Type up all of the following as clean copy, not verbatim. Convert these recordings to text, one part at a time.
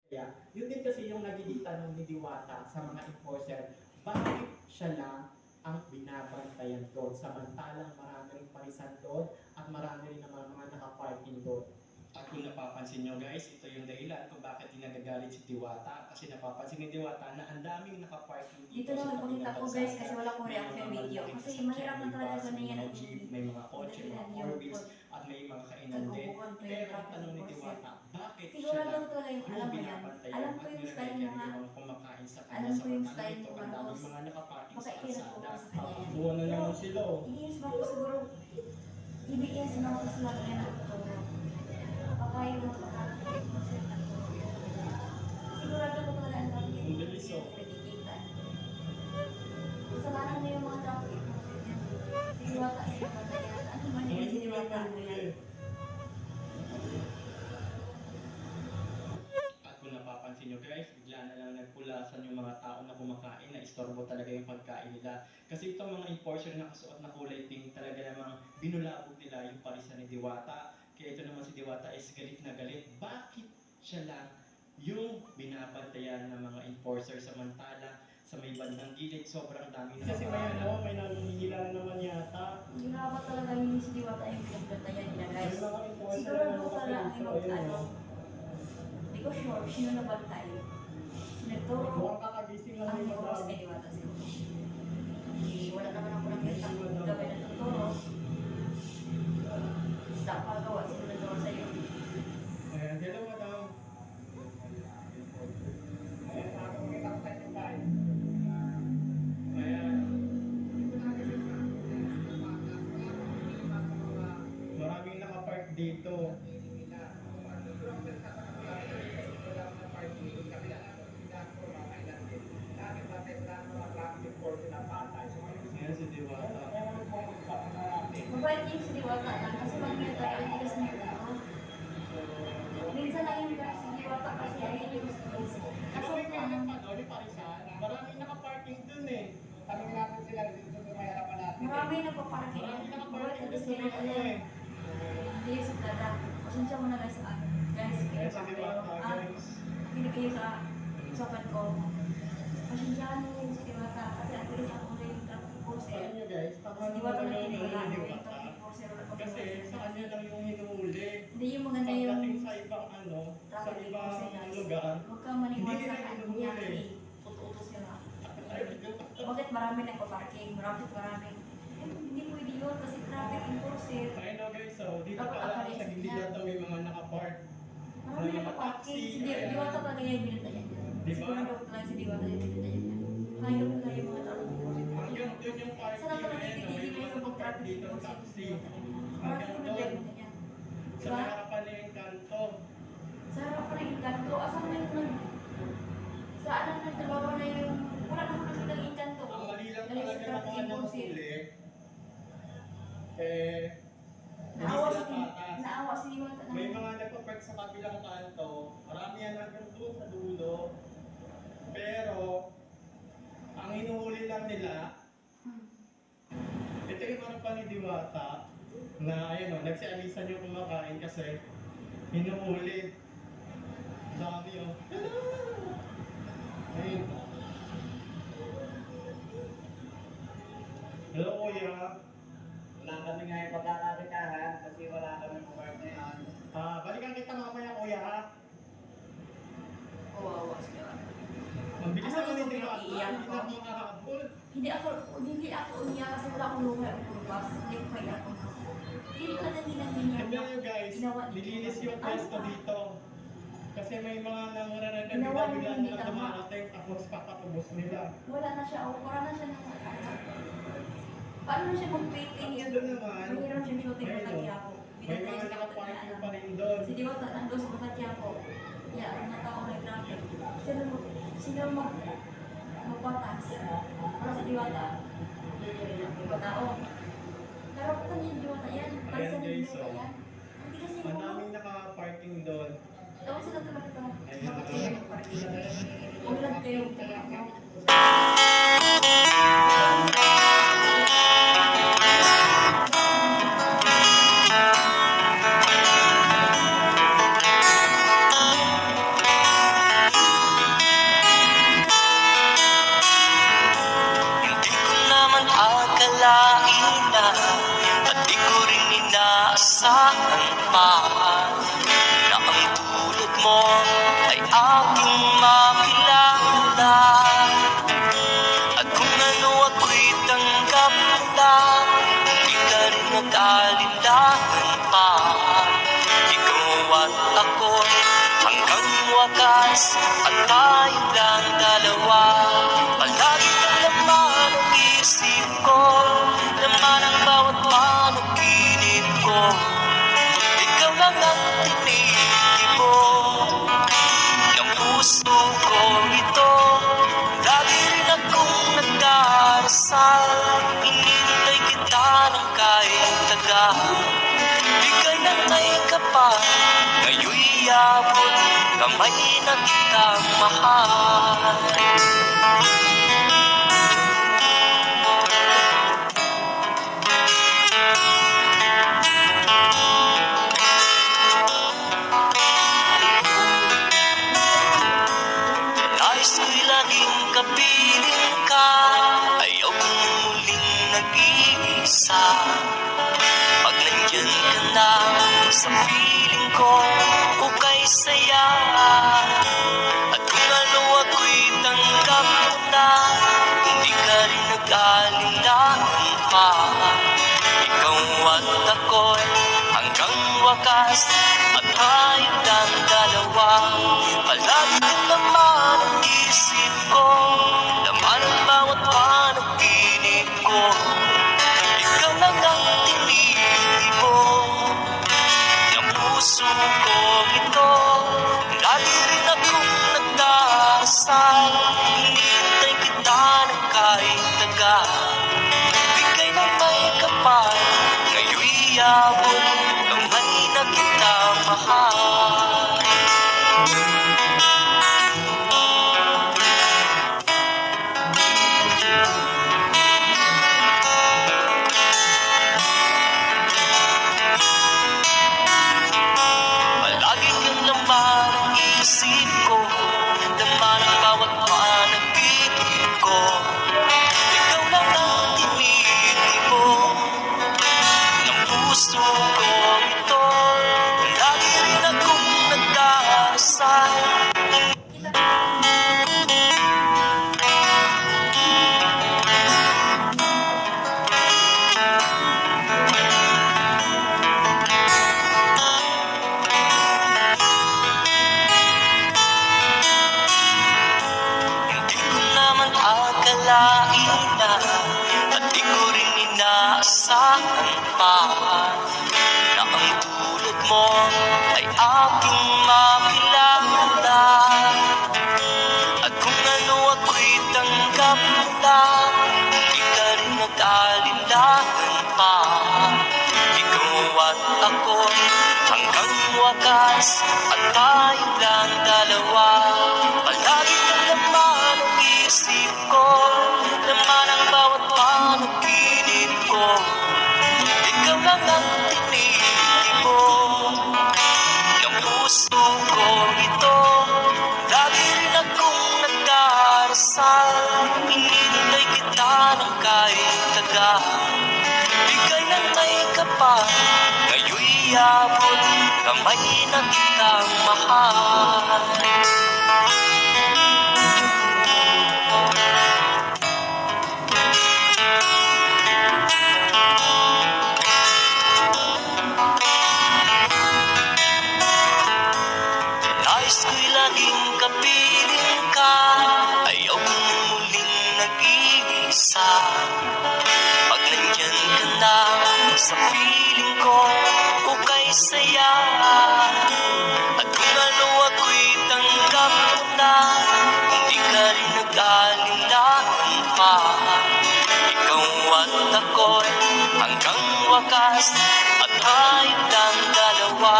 Kaya, yun din kasi yung nagiging tanong ni Diwata sa mga enforcer, bakit siya lang ang binabantayan doon, samantalang marami rin parisan doon at marami rin naman mga nakaparking doon. At kung napapansin nyo guys, ito yung dahilan kung bakit dinagagalit si Diwata. Kasi napapansin ni Diwata na ang daming nakaparking Dito lang ipakita ko guys kasi wala akong reaction video. Kasi mahirap na talaga ganun yan. May mga kotse, mga four wheels, at may mga kainan din. Pero ang tanong ni Diwata, bakit siguro siya lang talaga yung alam mo yan. binabantayan Alam at ko yung style nilalagyan mo nga. yung mga kumakain sa kanya Alam ko yung samantalang style ito mo, ang daming Marcos. mga nakaparking sa Pakailan ko kalsada. sa kanya yan. Buwan na naman sila oh. Inis ba ko siguro ibigyan sa mga kaslagan yan ang turo. Pakayo mo makakakit mo sa sigurado ko talaga ang traffic Ang bilis oh. nakikita. Kasalanan na yung mga traffic mo sa yan. Siniwata yung patayan. Ano man yung siniwata mo yan? At kung napapansin nyo guys, bigla na lang nagpulasan yung mga tao na kumakain na istorbo talaga yung pagkain nila. Kasi itong mga enforcer na kasuot na kulay pink talaga namang binulabog nila yung parisan ni Diwata. Kaya ito naman si Diwata is galit na galit. Bakit siya lang yung binabantayan ng mga enforcer samantala sa may bandang gilid sobrang dami na. Kasi may nangingilan naman yata. Grabe talaga yung si Diwata yung pinagbantayan nila guys. Siguro ko pala ang hindi ko sure sino nabantay. Sinagturo Mukhang kakagising lang ang yung oras kay Diwata siguro. Wala naman ako nakita gawin ng turo. Dapat gawa sila ng turo sa'yo. Ayan, hello madam. Ayan, nakakakita ko sa inyo guys. Ayan. Maraming nakapark dito. Ayan si Diwata. Mabait yung si Diwata lang kasi mag-meet tayo hindi kasi may ulo. Minsan lang yung si Diwata kasi ayun yung gusto. Kasi may kaya pa doon, ni Parisan, maraming nakaparking dun eh. Tanong natin sila dito sa may harapan natin. Marami nagpaparking. Maraming Mabait nakaparking ang dun si sa may Diwata ano yan. eh. Hindi yung sa plata. Pasensya mo na guys sa guys. Ayan si Diwata guys. Hindi kayo sa usapan ko. Pasensyahan mo yung si Diwata kasi at least ako na yung traffic Alam forcer. nyo guys, Si tama Diwata naman na yung tinigala ni ko yung Diwata. traffic forcer. Kasi sa kanya lang yung hinuhuli. Hindi yung maganda yung Pagdating sa ibang ano, sa traffic ibang forcer guys. lugar, Huwag kang maniwala Hindi sa nila kanya. hinuhuli. Uto-uto sila. ay, Bakit marami nagpa-parking? Marami. Eh, hindi pwede yun kasi traffic enforcer. ayun no guys, so dito Dapat pa lang akalis sa gilid niya. na to may mga nakapark. Marami nagpa-parking. Si Diwata talaga yung binantayan niya. Diba? Sigurado ko lang si Diwata yung binantayan niya. Hayop na yung mga tao. Hanggang doon yung parking Sana talaga na yun, no? titigil May yung mga pag-traffic park dito ng enforcer. taxi. Marami Hanggang problema doon, na yan. sa Diba? harapan na yung kanto. Sa harap pa ng inkanto, asan na yung saan ang nagtrabaho na yung wala naman nakita ng inkanto. Ang mali lang Dahil sa talaga ng traffic mga enforcer. nakahuli, eh, hindi Naawa sila si patas. naawa si Diwata na. May mga nagpa-park sa kabilang kanto, marami yan hanggang doon sa dulo. Pero, ang hinuhuli lang nila, ito yung harapan ni Diwata, na ayun o, nagsialisan yung kumakain kasi hinuhuli. Dami o. Ayun. Hello kuya. Wala kami nga yung pagkakakitahan kasi wala kami park na yan. Balikan kita mamaya kuya ha. Kawawa si Diwata. Mabilis Ano naman gusto ni mo Diwata, iiyak hindi ko? na makahabol. Hindi ako umiyak kasi wala akong luha ang pulubas. Hindi ko kaya ako. Hindi ko na ganyan. Tignan nyo guys, Ginawa ni nilinis Diwata. yung pwesto Ano? dito. Kasi may mga nangaranagan Ginawa ni bigla hindi na tama. dumarating tapos papatubos nila. Wala na siya. Wala na siya ng paano na siya mag-painting yun? Doon naman, Mayroon siyang shooting ayun, sa Tatiapo. may mga nakaparking pa rin doon. Si Diwata nandun sa Tatiapo. Yeah, ang mga tao may traffic. Sino magpatas? Para sa Diwata. Iba tao. Karaputan niya yung Diwata yan. Palisan niya yung guys, Diwata yan. Hindi kasi Ang daming nakaparking doon. Tawag sila ito bakit ito? Ayun. Bakit kayo nagparking? Ulan kayo. aking makilala. At kung ano ako'y tanggap na, hindi ka rin nag-alinlangan pa. Ikaw at ako hanggang wakas, at tayo lang dalawa. Palagi kang laman ang isip ko, laman ang bawat panaginip ko. Ikaw lang ang tinitibo ng puso ko ito. Lagi rin akong nagdarasal, hinintay kita ng kahit tagal. Bigay ng may kapal, ngayon'y abot, kamay na kitang mahal. Nais ko'y laging kapiling ka, ayaw kong muling nag-iisa. Pag nandyan ka na sa piling ko, ukay saya. At kung ano ako'y tanggap na, hindi ka rin nag-alinlangan pa. Ikaw at ako'y hanggang wakas, at tayo lang dalawa. Palagi naman ang isip ko, laman ang bawat panaginip ko. Ikaw lang ang tinitibo ng puso ko ito. Lagi rin akong nagdarasal, hinintay kita ng kahit tagal. Bigay ng may kapal, ngayon'y abot, kamay na kita mahal. Palagi kang laman ang isip ko, laman ang bawat panaginip ko. Ikaw lang ang tinitibo ng puso ko ito. Lagi rin akong nagdarasal. Hindi ko naman akalain na, at di ko rin inaasahan pa, na ang tulad mo ay aking makilala. At kung ano ako'y tanggap na, hindi ka rin nag-alinlangan pa. Ikaw at ako hanggang wakas, at tayo lang dalawa. Palagi kang laman ang isip ko, laman ang bawat panaginip ko. Ikaw lang ang tinitibo ng puso ko ito. Lagi rin akong nagdarasal, hinintay kita ng kahit tagal. Bigay ng may kapal, ngayon'y abot, kamay na kitang mahal. Nais ko'y laging kapiling ka, ayaw kong muling nag-iisa. Pag nandyan ka na sa piling ko, ukay saya. At kung ano ako'y tanggap na, hindi ka rin nag-alinlangan pa. Ikaw at ako'y hanggang wakas, at tayo lang dalawa.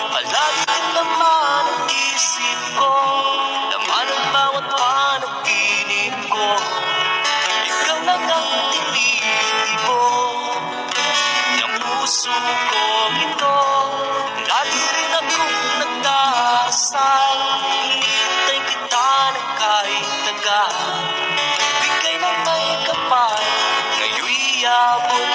Palagi naman ang isip ko, laman ang bawat panaginip ko. Ikaw lang ang tinitibo ng puso ko ito. Lagi rin akong nagdarasal, hinintay kita ng kahit tagal. Bigay ng may kapal, ngayon'y abot,